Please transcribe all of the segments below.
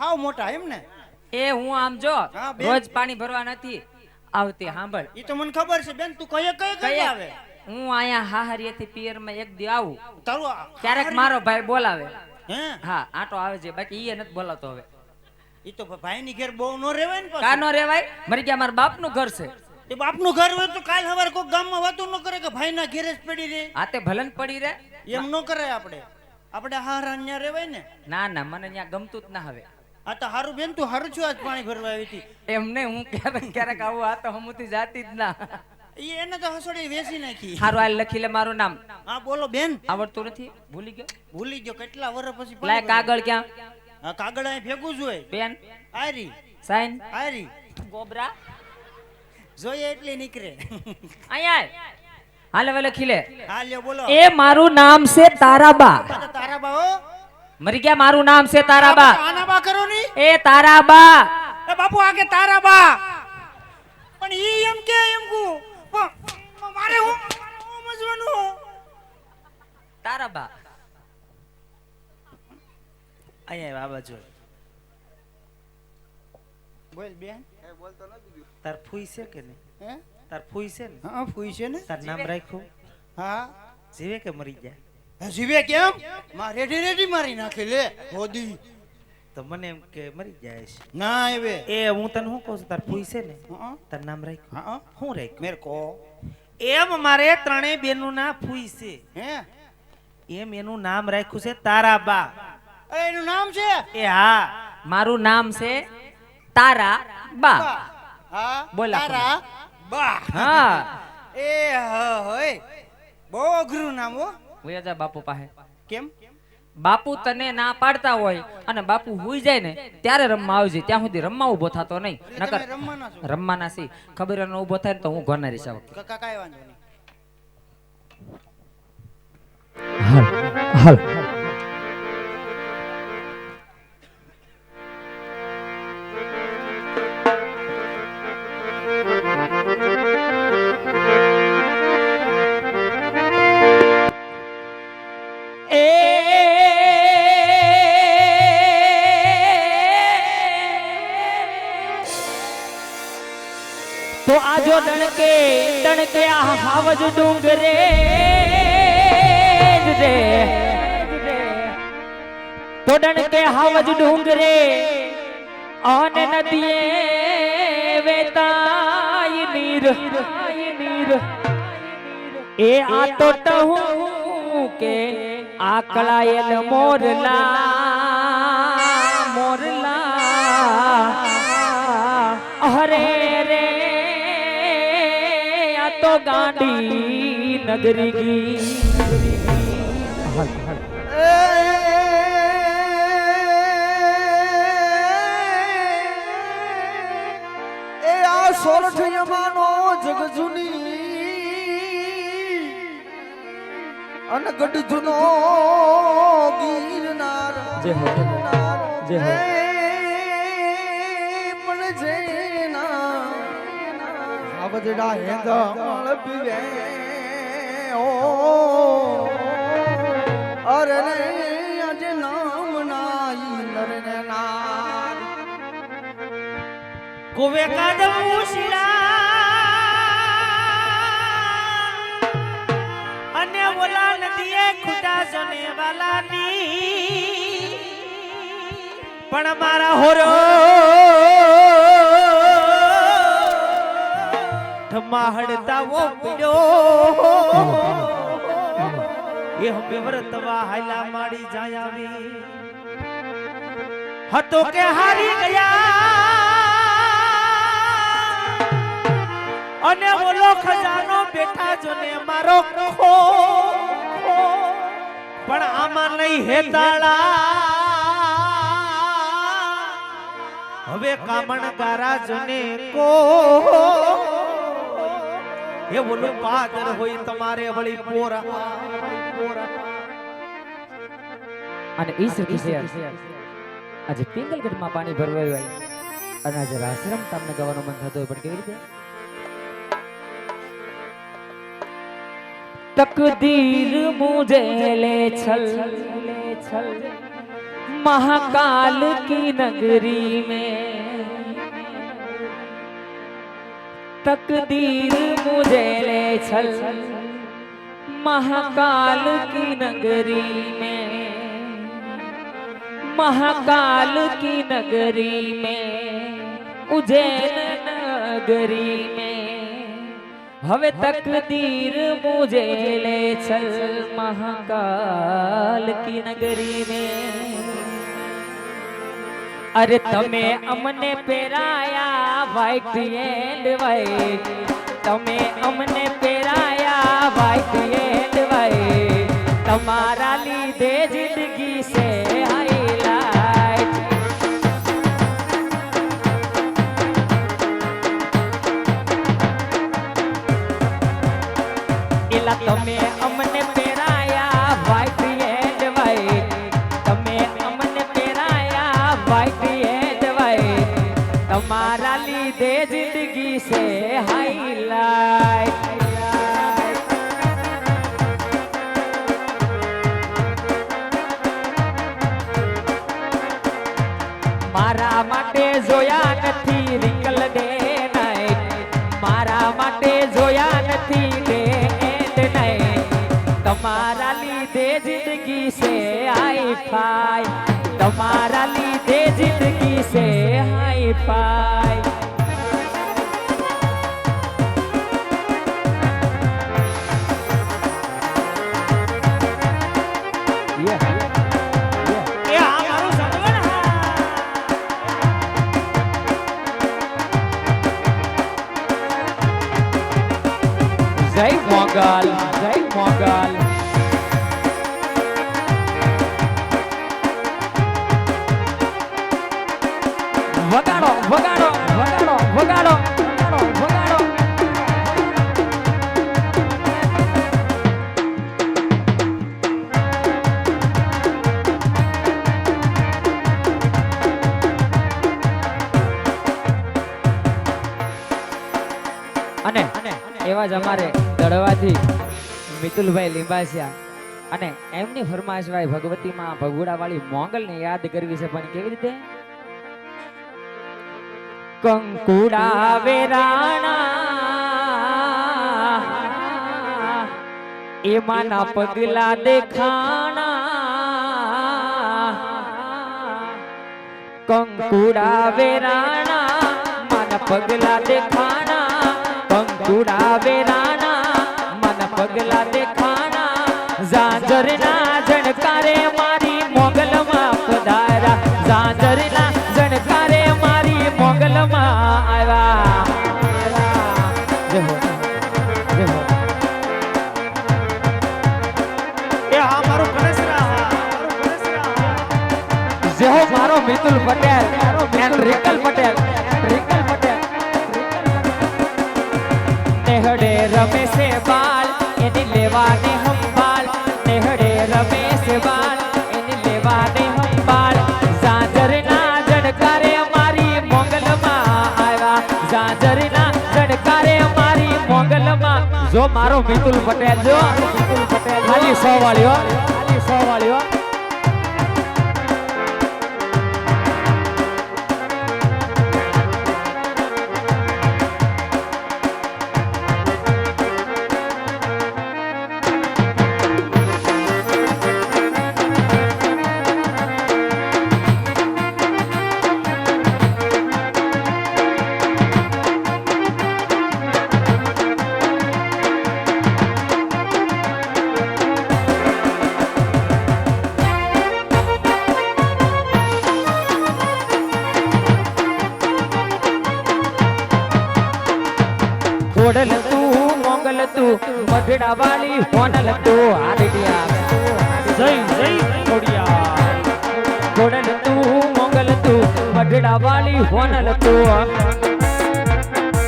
હાવ મોટા એમ ને? એ હું આમ જો હા, બેન. રોજ પાણી ભરવા નથી આવતી. સાંભળ, ઈ તો મને ખબર છે બેન, તું કઈ કઈ આવે? હું અહીંયા હાહરિયાથી પિયરમાં એક દી આવું, તારું ક્યારેક મારો ભાઈ બોલાવે. હે? હા, આટો આવે છે, બાકી ઈ નથી બોલાતો હવે. ઈ તો ભાઈ ની ઘેર બહુ નો રેવાય ને. કા નો રેવાય? મરી ગયા મારા બાપનું ઘર છે. એ બાપનું ઘર હોય તો કાલ સવારે કોઈ ગામમાં વાતો ન કરે કે ભાઈ ના ઘેરે જ પડી રહે. આ તે ભલન પડી રે. એમ ન કરાય. આપણે હારા ન્યા રેવાય ને. ના ના, મને ત્યાં ગમતું જ ના હવે. આ તો હારું બેન, તું હારું છું આજ પાણી ભરવા આવી હતી. એમને હું ક્યારેક ક્યારેક આવું, આ તો હમુતી જાતી જ ના. એને તો હસોડી વેચી નાખી. હારું, હાલ લખી લે મારું નામ. હા બોલો બેન. આવડતું નથી, ભૂલી ગયો. ભૂલી ગયો કેટલા વર્ષ પછી. લાય કાગળ ક્યાં? હા, કાગળ અહીં ભેગું જ હોય. પેન, આરી સાઈન, આરી ગોબરા જોઈએ એટલી નીકળે. અહીંયા હાલે હવે લખી લે. હા લ્યો બોલો. એ મારું નામ છે તારાબા. તારા બા. મરી ગયા, મારું નામ છે તારાબા. આના બા કરો ની. એ તારાબા. એ બાપુ આગે તારા બા. પણ ઈ એમ કે એમ કુ મારે હું સમજવાનું. તારાબા અહીંયા બાબા જો. બોલ બેન. એ બોલતો નથી. તાર ફૂઈ છે કે નહીં? હે? તાર ફૂઈ છે ને? હા ફૂઈ છે ને. તાર નામ રાખ્યું? હા જીવે કે મરી ગયા? જીવે કેમ? માં રેડી રેડી મારી નાખે લે હોદી. તો મને એમ કે મરી જાય છે. ના એવે. એ હું તને શું કહું છું, તાર ફૂઈ છે ને? હા તાર નામ રાખ્યું? હા શું રાખ્યું? મેર કો. એમ મારે ત્રણેય બેનું ના ફૂઈ છે. હે? એમ એનું નામ રાખ્યું છે તારાબા. અરે એનું નામ છે? એ હા, મારું નામ છે તારાબા. હા બોલા. તારા બા. હા, એ હોય બહુ અઘરું નામ હો. હું જા બાપુ પાસે. કેમ? બાપુ તને ના પાડતા હોય અને બાપુ હુઈ જાય ને ત્યારે રમવા આવજે, ત્યાં સુધી રમવા ઉભો થતો નહીં. નકર તમે રમવાના છો? રમવાના સી ખબર ન ઉભો થાય ને તો હું ઘરના રીસાવ. કાકા કાઈ વાંધો નહીં. હાલ તો આજો ડણકે આ હાવજ ડુંગરે રે, તો ડણકે હાવજ ડુંગરે અને નદીએ વેતાય નીર એ આ તો ટહું કે આકળાયેલ મોરલા અરે રે આ તો ગાંડી નગરી ગી. એ આ સોરઠ યમાનો જગજુની અને ગઢજુનો ગીરનાર જય હો, જય હો. પણ જેના આવજડા હેંદળ પીવે ઓ અરે રે આજે નામ નાઈ નરને નાર કુવે કાદમ ઉશીલા અને ઓલા નદીએ ખૂટા જને વાલાની પણ મારા હોરો ધમાહડતા વો પડ્યો એ હમે વરતવા હાલા માડી જાય આવી હતો કે હારી ગયા અને ઓલો ખજાનો બેઠા જોને મારો ખો પણ આમાં નહીં હેતાળા હવે કામણ ગારા જોને કો એ ઓલું પાદર હોય તમારે વળી પોરા અને ઈ સખી છે આજે પિંગલગઢમાં પાણી ભરવા આવ્યા અને આજે રાસરમ તમને ગાવાનું મન થતું હોય, પણ કેવી રીતે? तकदीर मुझे ले छल महाकाल की नगरी में तकदीर मुझे ले चल, महाकाल की नगरी में, महाकाल की नगरी में, उज्जैन नगरी में, हवे तकदीर मुझे ले चल, महाकाल की नगरी में। अरे तमे अमने पेराया व्हाइट एंड व्हाइट, तमे अमने पेराया व्हाइट एंड व्हाइट, तमारा लीधे जिंदगी से हाईलाइट। इला तमे अमने पेराया व्हाइट एंड व्हाइट, तमे अमने पेराया व्हाइट एंड व्हाइट, तमारा लीधे जिंदगी से हाईलाइट। मारा माटे जोया नथी रिंकल डे नाइट, मारा माटे जोया नथी डे एंड नाइट, तमारा लीधे जिंदगी से हाई फाई, तमारा लीधे जिंदगी से हाई फाई। એ આ મારું સગવડ હા. જય મોગલ, જય મોગલ। વગાડો વગાડો વગાડો વગાડો વગાડો વગાડો। અને એવા જ અમારે દળવાથી મિતુલભાઈ લીંબાસિયા અને એમની ફરમાશભાઈ ભગવતીમાં ભગુડા વાળી મોગલને યાદ કરવી છે, પણ કેવી રીતે? કંકુડા વેરાણા એમાંના પગલા દેખાણા, કંકુડા વેરાણા માના પગલા દેખાણા, કંકુડા વેરાણા માના પગલા દેખાણા, ઝાંઝરના જણકારે મારી મોગલમાં પધારા, ઝાંઝરના જણકારે મારી મોગલમાં આવ્યા। જય હો, જય હો। એ હા મારું ગણેશરા હા, મારું ગણેશરા હા. જય હો મારો મિતુલ પટેલ એન્ડ રિકલ પટેલ, રિકલ પટેલ। નેહડે રમે છે બાલ એની લેવાને હંભાળ, નેહડે રમે છે બાલ એની લેવાને હંભાળ, ઝાંઝરના જણકારે મારી મોગલમાં આવ્યા, ઝાંઝરના જણકારે મારી મોગલમાં। જો મારો મિતુલ પટેલ, જો મિતુલ પટેલ ખાલી 100 વાળ્યો, ખાલી 100 વાળ્યો। ખોડલ તું મોગલ તું મઢડા વાળી હોનલ તું આરડિયા, જય જય ખોડિયા. ખોડલ તું મોગલ તું મઢડા વાળી હોનલ તું,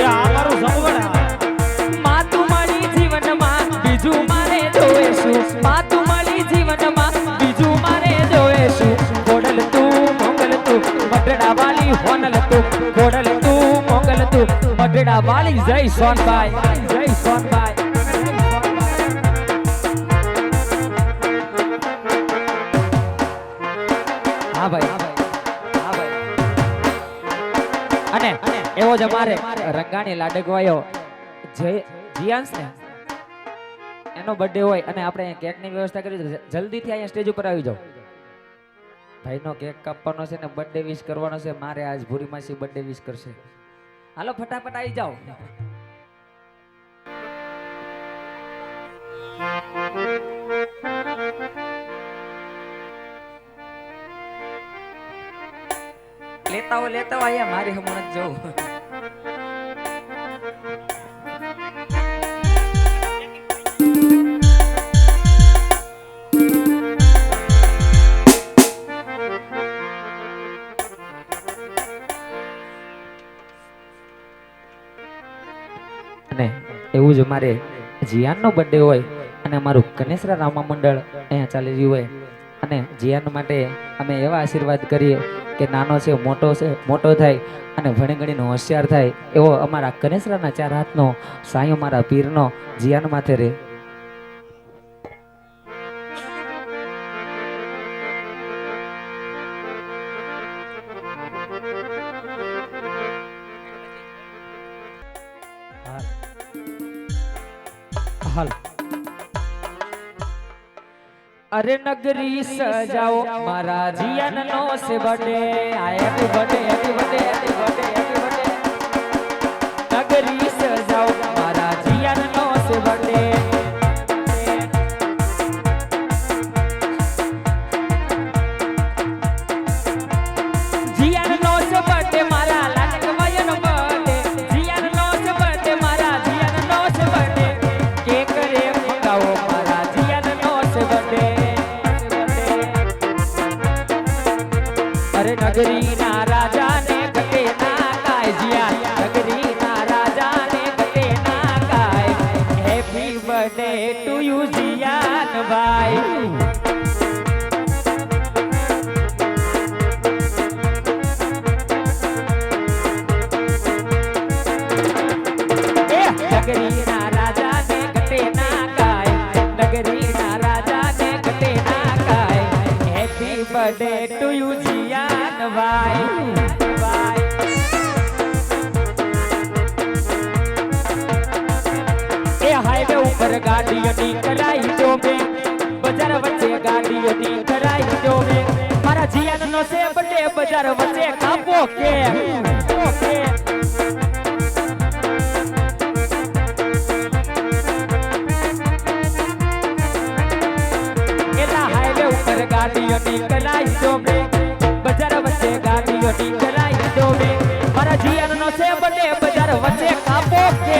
એ આ મારું સગવડ હા. માં તું મારી જીવનમાં બીજું મારે જોવે શું, માં તું મારી જીવનમાં બીજું મારે જોવે શું, ખોડલ તું મોગલ તું મઢડા વાળી હોનલ તું, ખોડલ તું મોગલ તું મઢડા વાળી। જય સોનભાઈ, જય સોનભાઈ। એવો જ અમારે રંગાણી લાડકવાયો જીયાંશ ને એનો બર્થડે હોય અને આપણે અહીંયા કેકની વ્યવસ્થા કરી છે. જલ્દીથી અહીંયા સ્ટેજ ઉપર આવી જાઓ. ભાઈનો કેક કાપવાનો છે ને બર્થડે વિશ કરવાનો છે. મારે આજ ભૂરી માસી બર્થડે વિશ કરશે. હાલો ફટાફટ આવી જાઓ. લેતા હો અહીંયા મારી હમણાં જ જવું. અને એવું જ મારે જીયાનનો બર્થડે હોય અને અમારું કનેસરા રામા મંડળ અહીંયા ચાલી રહ્યું હોય અને જીયાન માટે અમે એવા આશીર્વાદ કરીએ કે નાનો છે મોટો થાય અને ભણી ગણીને હોશિયાર થાય એવો અમારા કનેસરાના 4 હાથનો સાયો મારા પીરનો જીયાન માથે રહે. હાલ અરે નગરી સજાઓ મારા જીયાનનો સે birthday happy birthday happy birthday happy birthday happy birthday નગરી સજાઓ મારા જીયાનનો સે બર્થડે જીયાનનો સે બર્થડે મારા લાડકવાયાનો બર્થડે જીયાનનો સે બર્થડે મારા જીયાનનો સે બર્થડે કેક રે મંગાવો મારા જીયાનનો સે બર્થડે અરે નગરીના રાજાને કટે ના કાય જીયા નગરીના રાજાને કટે ના કાય હેપી બર્થડે ટુ યુ જીયાન ભાઈ નગરીના રાજાને કટે ના કાય નગરીના રાજાને કટે ના કાય હેપી બર્થડે ટુ યુ જીયાન ભાઈ એ હાઈવે ઉપર ગાડીઓની કરાઈ જો મે બજાર વચ્ચે ગાડીઓની કરાઈ જો મે મારા જીયાનનો છે બર્થડે બજાર વચ્ચે કાપો કે ગાડીઓની કરાઈ જો મે બજાર વચ્ચે ગાડીઓની કરાઈ જો મે મારા જીયાનનો છે બર્થડે બજાર વચ્ચે કાપો કે